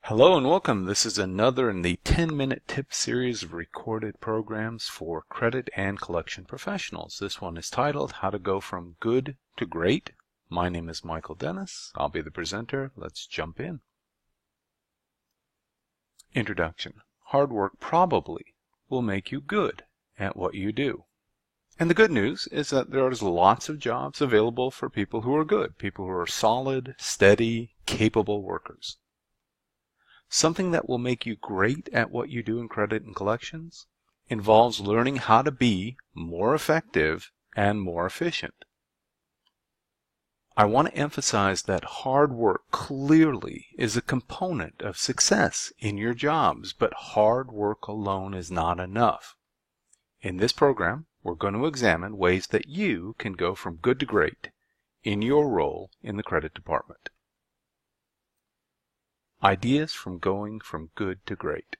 Hello and welcome. This is another in the 10-minute tip series of recorded programs for credit and collection professionals. This one is titled How to Go From Good to Great. My name is Michael Dennis. I'll be the presenter. Let's jump in. Introduction. Hard work probably will make you good at what you do. And the good news is that there's lots of jobs available for people who are good, people who are solid, steady, capable workers. Something that will make you great at what you do in credit and collections involves learning how to be more effective and more efficient. I want to emphasize that hard work clearly is a component of success in your jobs, but hard work alone is not enough. In this program, we're going to examine ways that you can go from good to great in your role in the credit department. Ideas from going from good to great.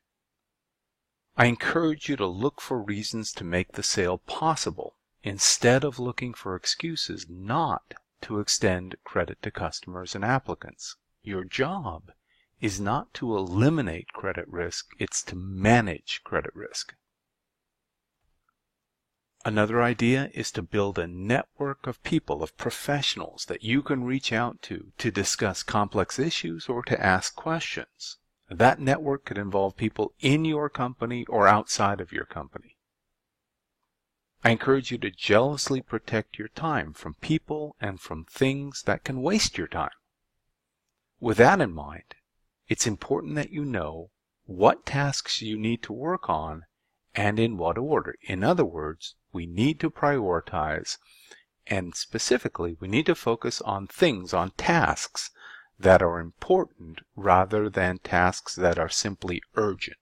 I encourage you to look for reasons to make the sale possible instead of looking for excuses not to extend credit to customers and applicants. Your job is not to eliminate credit risk, it's to manage credit risk. Another idea is to build a network of people, of professionals that you can reach out to discuss complex issues or to ask questions. That network could involve people in your company or outside of your company. I encourage you to jealously protect your time from people and from things that can waste your time. With that in mind, it's important that you know what tasks you need to work on and in what order. In other words, we need to prioritize, and specifically, we need to focus on things, on tasks that are important rather than tasks that are simply urgent.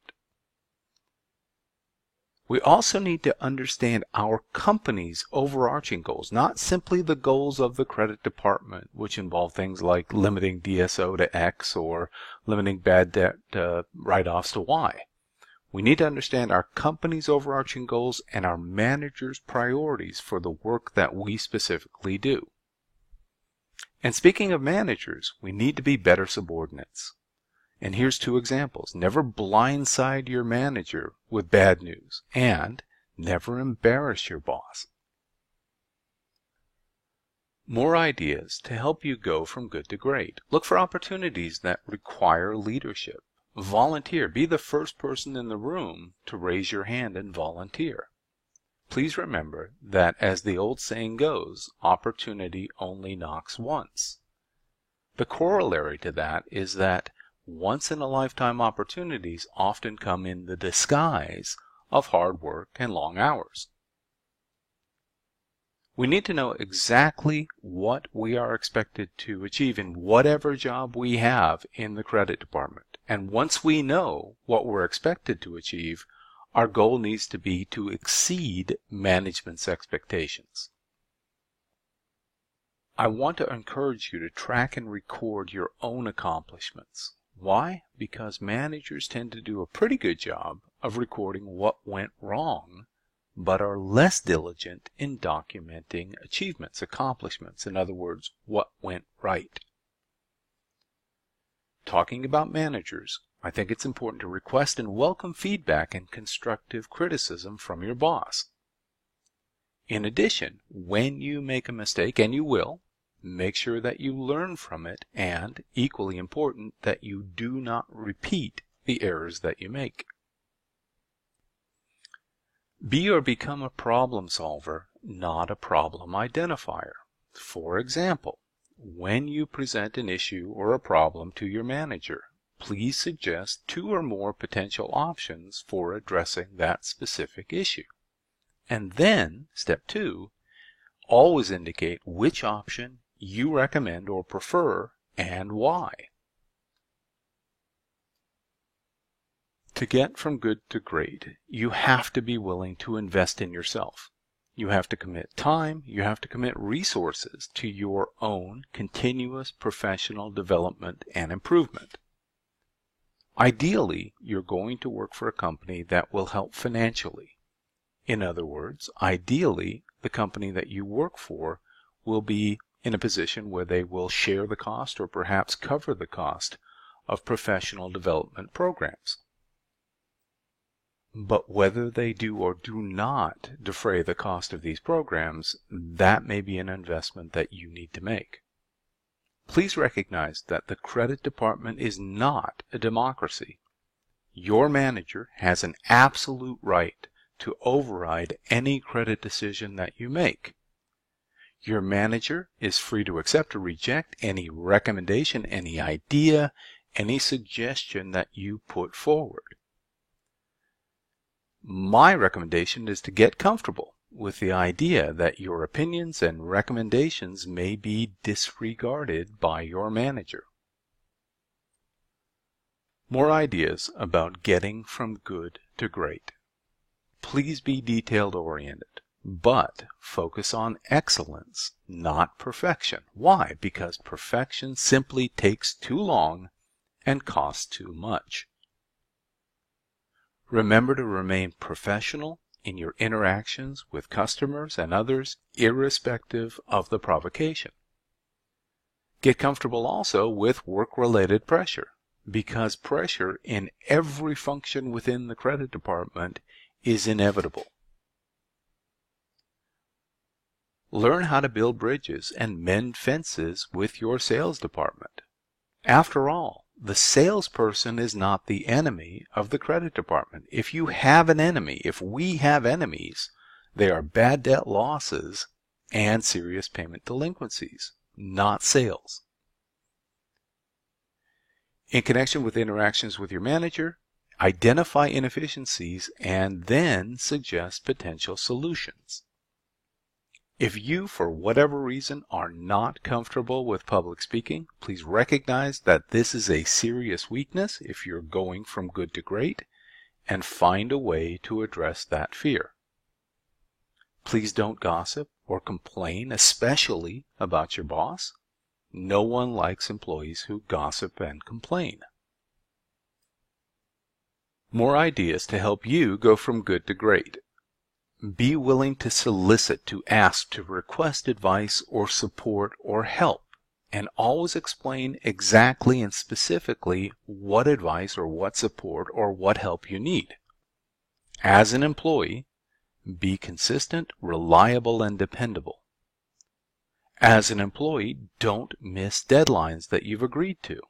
We also need to understand our company's overarching goals, not simply the goals of the credit department, which involve things like limiting DSO to X or limiting bad debt write-offs to Y. We need to understand our company's overarching goals and our manager's priorities for the work that we specifically do. And speaking of managers, we need to be better subordinates. And here's two examples. Never blindside your manager with bad news, and never embarrass your boss. More ideas to help you go from good to great. Look for opportunities that require leadership. Volunteer. Be the first person in the room to raise your hand and volunteer. Please remember that, as the old saying goes, opportunity only knocks once. The corollary to that is that once-in-a-lifetime opportunities often come in the disguise of hard work and long hours. We need to know exactly what we are expected to achieve in whatever job we have in the credit department. And once we know what we're expected to achieve, our goal needs to be to exceed management's expectations. I want to encourage you to track and record your own accomplishments. Why? Because managers tend to do a pretty good job of recording what went wrong, but are less diligent in documenting achievements, accomplishments. In other words, what went right. Talking about managers, I think it's important to request and welcome feedback and constructive criticism from your boss. In addition, when you make a mistake, and you will, make sure that you learn from it, and, equally important, that you do not repeat the errors that you make. Be or become a problem solver, not a problem identifier. For example, when you present an issue or a problem to your manager, please suggest 2 or more potential options for addressing that specific issue. And then, step 2, always indicate which option you recommend or prefer and why. To get from good to great, you have to be willing to invest in yourself. You have to commit time, you have to commit resources to your own continuous professional development and improvement. Ideally, you're going to work for a company that will help financially. In other words, ideally, the company that you work for will be in a position where they will share the cost or perhaps cover the cost of professional development programs. But whether they do or do not defray the cost of these programs, that may be an investment that you need to make. Please recognize that the credit department is not a democracy. Your manager has an absolute right to override any credit decision that you make. Your manager is free to accept or reject any recommendation, any idea, any suggestion that you put forward. My recommendation is to get comfortable with the idea that your opinions and recommendations may be disregarded by your manager. More ideas about getting from good to great. Please be detail-oriented, but focus on excellence, not perfection. Why? Because perfection simply takes too long and costs too much. Remember to remain professional in your interactions with customers and others, irrespective of the provocation. Get comfortable also with work-related pressure, because pressure in every function within the credit department is inevitable. Learn how to build bridges and mend fences with your sales department. After all, the salesperson is not the enemy of the credit department. If you have an enemy, if we have enemies, they are bad debt losses and serious payment delinquencies, not sales. In connection with interactions with your manager, identify inefficiencies and then suggest potential solutions. If you, for whatever reason, are not comfortable with public speaking, please recognize that this is a serious weakness if you're going from good to great, and find a way to address that fear. Please don't gossip or complain, especially about your boss. No one likes employees who gossip and complain. More ideas to help you go from good to great. Be willing to solicit, to ask, to request advice or support or help, and always explain exactly and specifically what advice or what support or what help you need. As an employee, be consistent, reliable, and dependable. As an employee, don't miss deadlines that you've agreed to.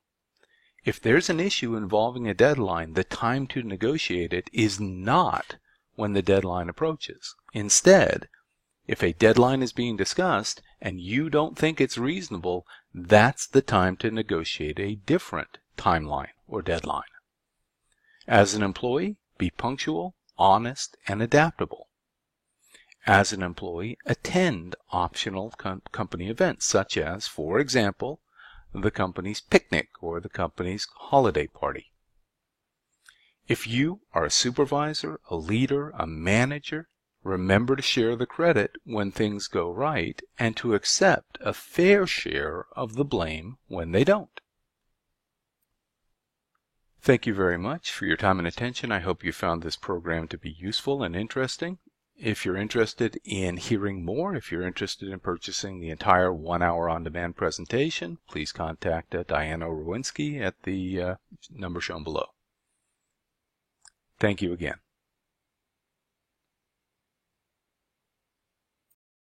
If there's an issue involving a deadline, the time to negotiate it is not when the deadline approaches. Instead, if a deadline is being discussed and you don't think it's reasonable, that's the time to negotiate a different timeline or deadline. As an employee, be punctual, honest, and adaptable. As an employee, attend optional company events such as, for example, the company's picnic or the company's holiday party. If you are a supervisor, a leader, a manager, remember to share the credit when things go right and to accept a fair share of the blame when they don't. Thank you very much for your time and attention. I hope you found this program to be useful and interesting. If you're interested in hearing more, if you're interested in purchasing the entire 1-hour on-demand presentation, please contact Diana Rowinski at the number shown below. Thank you again.